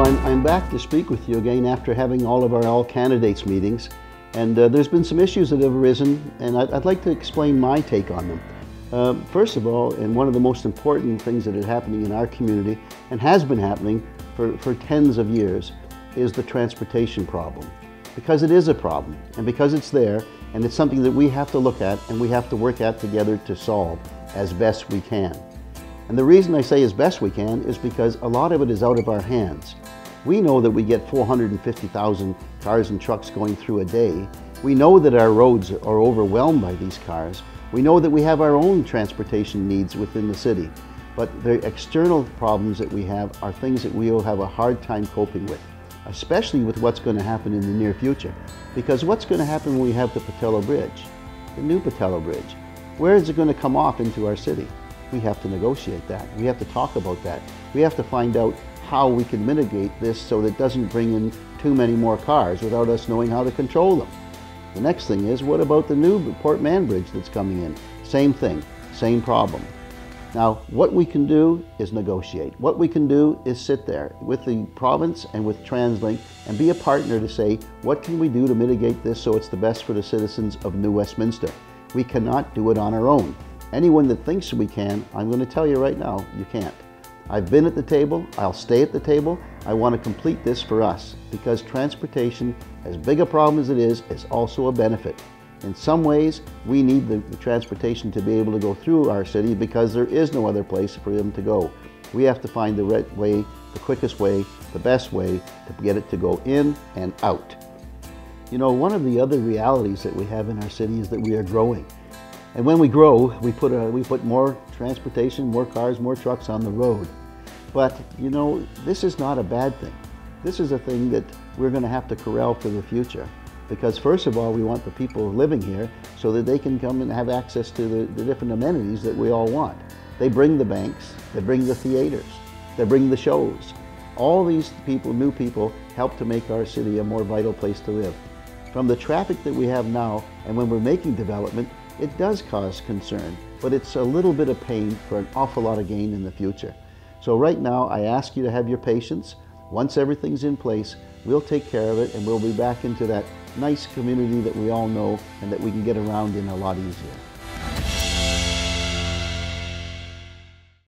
I'm back to speak with you again after having all of our all candidates meetings, and there's been some issues that have arisen, and I'd like to explain my take on them. First of all, and one of the most important things that is happening in our community, and has been happening for tens of years, is the transportation problem. Because it is a problem, and because it's there, and it's something that we have to look at and we have to work at together to solve as best we can. And the reason I say as best we can is because a lot of it is out of our hands. We know that we get 450,000 cars and trucks going through a day. We know that our roads are overwhelmed by these cars. We know that we have our own transportation needs within the city. But the external problems that we have are things that we will have a hard time coping with, especially with what's going to happen in the near future. Because what's going to happen when we have the Pattullo Bridge, the new Pattullo Bridge? Where is it going to come off into our city? We have to negotiate that. We have to talk about that. We have to find out how we can mitigate this so that it doesn't bring in too many more cars without us knowing how to control them. The next thing is, what about the new Port Mann Bridge that's coming in? Same thing, same problem. Now, what we can do is negotiate. What we can do is sit there with the province and with TransLink and be a partner to say, what can we do to mitigate this so it's the best for the citizens of New Westminster? We cannot do it on our own. Anyone that thinks we can, I'm going to tell you right now, you can't. I've been at the table, I'll stay at the table. I want to complete this for us because transportation, as big a problem as it is also a benefit. In some ways, we need the transportation to be able to go through our city because there is no other place for them to go. We have to find the right way, the quickest way, the best way to get it to go in and out. You know, one of the other realities that we have in our city is that we are growing. And when we grow, we put more transportation, more cars, more trucks on the road. But, you know, this is not a bad thing. This is a thing that we're going to have to corral for the future. Because first of all, we want the people living here so that they can come and have access to the different amenities that we all want. They bring the banks, they bring the theaters, they bring the shows. All these people, new people, help to make our city a more vital place to live. From the traffic that we have now, and when we're making development, it does cause concern, but it's a little bit of pain for an awful lot of gain in the future. So right now, I ask you to have your patience. Once everything's in place, we'll take care of it and we'll be back into that nice community that we all know and that we can get around in a lot easier.